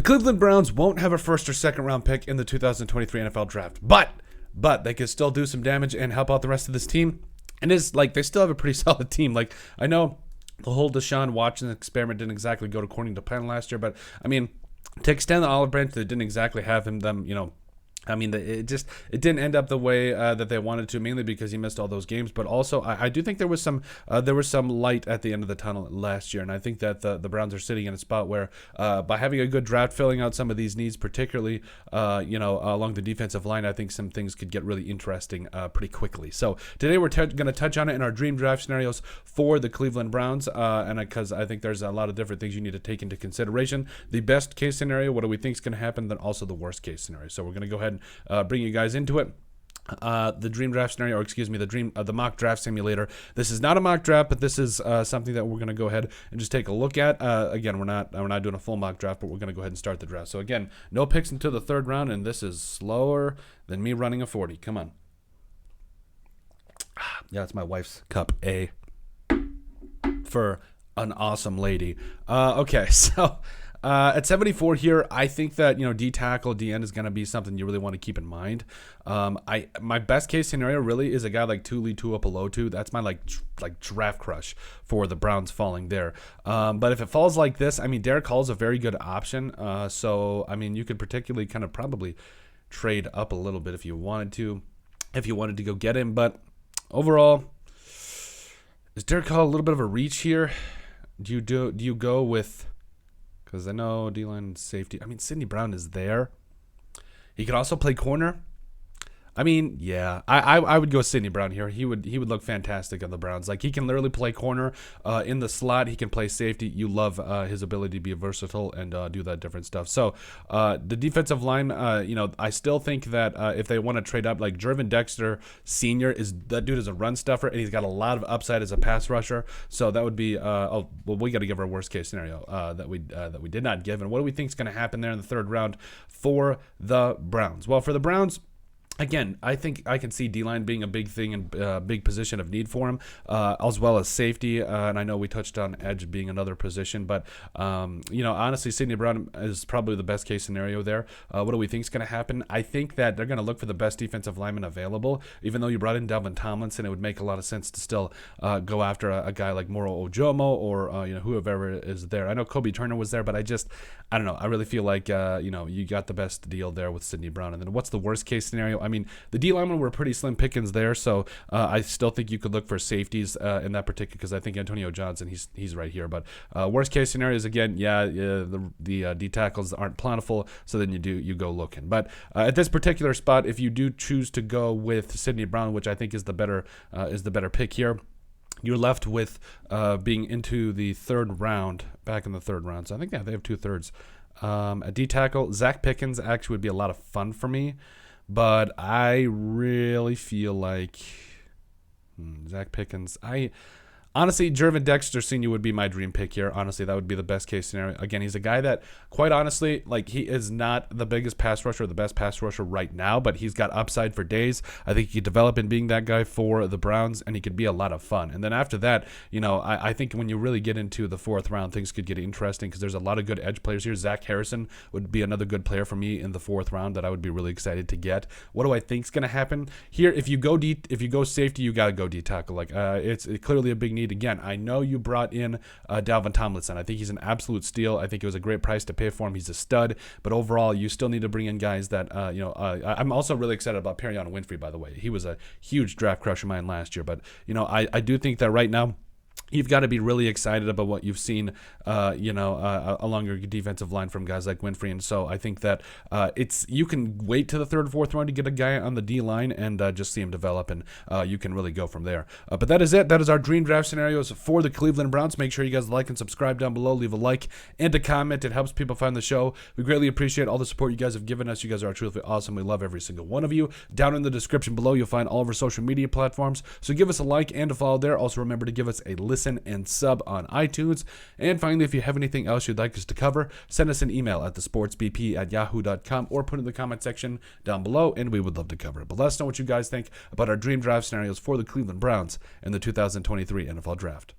Cleveland Browns won't have a first or second round pick in the 2023 NFL draft, but they could still do some damage and help out the rest of this team. And it's like they still have a pretty solid team. Like, I know the whole Deshaun Watson experiment didn't exactly go according to plan last year, but I mean, to extend the olive branch, they didn't exactly have them, I mean, it didn't end up the way that they wanted to, mainly because he missed all those games. But also, I do think there was some light at the end of the tunnel last year, and I think that the Browns are sitting in a spot where by having a good draft, filling out some of these needs, particularly along the defensive line, I think some things could get really interesting pretty quickly. So today we're going to touch on it in our dream draft scenarios for the Cleveland Browns, and because I think there's a lot of different things you need to take into consideration. The best case scenario, what do we think is going to happen, then also the worst case scenario. So we're going to go ahead and bring you guys into it. The dream draft scenario, or excuse me, the mock draft simulator. This is not a mock draft, but this is something that we're going to go ahead and just take a look at. Again, we're not doing a full mock draft, but we're going to go ahead and start the draft. So again, no picks until the third round, and this is slower than me running a 40. Come on. Yeah, it's my wife's cup A for an awesome lady. Okay, so. At 74 here, I think that, D tackle, D end is going to be something you really want to keep in mind. My best case scenario really is a guy like Tuli Tuipulotu. That's my like draft crush for the Browns falling there. But if it falls like this, I mean, Derek Hall is a very good option. So, I mean, you could particularly kind of probably trade up a little bit if you wanted to go get him. But overall, is Derek Hall a little bit of a reach here? Do you go with... Because I know D-line safety. I mean, Sidney Brown is there. He could also play corner. I mean, yeah, I would go Sidney Brown here. He would look fantastic on the Browns. Like, he can literally play corner in the slot. He can play safety. You love his ability to be versatile and do that different stuff. So the defensive line, I still think that if they want to trade up, like Jervin Dexter Sr. That dude is a run stuffer, and he's got a lot of upside as a pass rusher. So that would be we got to give our worst case scenario that we did not give. And what do we think is going to happen there in the third round for the Browns? Well, for the Browns. Again, I think I can see D-line being a big thing and big position of need for him, as well as safety. And I know we touched on edge being another position, but honestly, Sidney Brown is probably the best case scenario there. What do we think is going to happen? I think that they're going to look for the best defensive lineman available. Even though you brought in Dalvin Tomlinson, it would make a lot of sense to still go after a guy like Moro Ojomo or whoever is there. I know Kobe Turner was there, but I don't know. I really feel like you got the best deal there with Sidney Brown. And then what's the worst case scenario? I mean, the D linemen were pretty slim pickings there, so I still think you could look for safeties in that particular, because I think Antonio Johnson, he's right here. But worst case scenario is, again, the D tackles aren't plentiful, so then you go looking. But at this particular spot, if you do choose to go with Sidney Brown, which I think is the better pick here, you're left with being into the third round, back in the third round. So I think they have 2/3. At D tackle, Zach Pickens actually would be a lot of fun for me. But I really feel like Zach Pickens. Honestly, Jervin Dexter Sr. would be my dream pick here. Honestly, that would be the best case scenario. Again, he's a guy that, quite honestly, like, he is not the biggest pass rusher, the best pass rusher right now, but he's got upside for days. I think he could develop in being that guy for the Browns, and he could be a lot of fun. And then after that, I think when you really get into the fourth round, things could get interesting because there's a lot of good edge players here. Zach Harrison would be another good player for me in the fourth round that I would be really excited to get. What do I think is going to happen here? If you go safety, you got to go D tackle. Like, it's clearly a big need. Again, I know you brought in Dalvin Tomlinson. I think he's an absolute steal. I think it was a great price to pay for him. He's a stud. But overall, you still need to bring in guys that, I'm also really excited about Perion Winfrey, by the way. He was a huge draft crush of mine last year. But, I do think that right now, you've got to be really excited about what you've seen, along your defensive line from guys like Winfrey. And so I think that you can wait to the third, fourth round to get a guy on the D line and just see him develop, and you can really go from there. But that is it. That is our dream draft scenarios for the Cleveland Browns. Make sure you guys like and subscribe down below. Leave a like and a comment. It helps people find the show. We greatly appreciate all the support you guys have given us. You guys are truthfully awesome. We love every single one of you. Down in the description below, you'll find all of our social media platforms. So give us a like and a follow there. Also, remember to give us a listen and sub on iTunes. And finally, if you have anything else you'd like us to cover, send us an email at thesportsbp@yahoo.com or put it in the comment section down below, and we would love to cover it. But let us know what you guys think about our dream draft scenarios for the Cleveland Browns in the 2023 NFL Draft.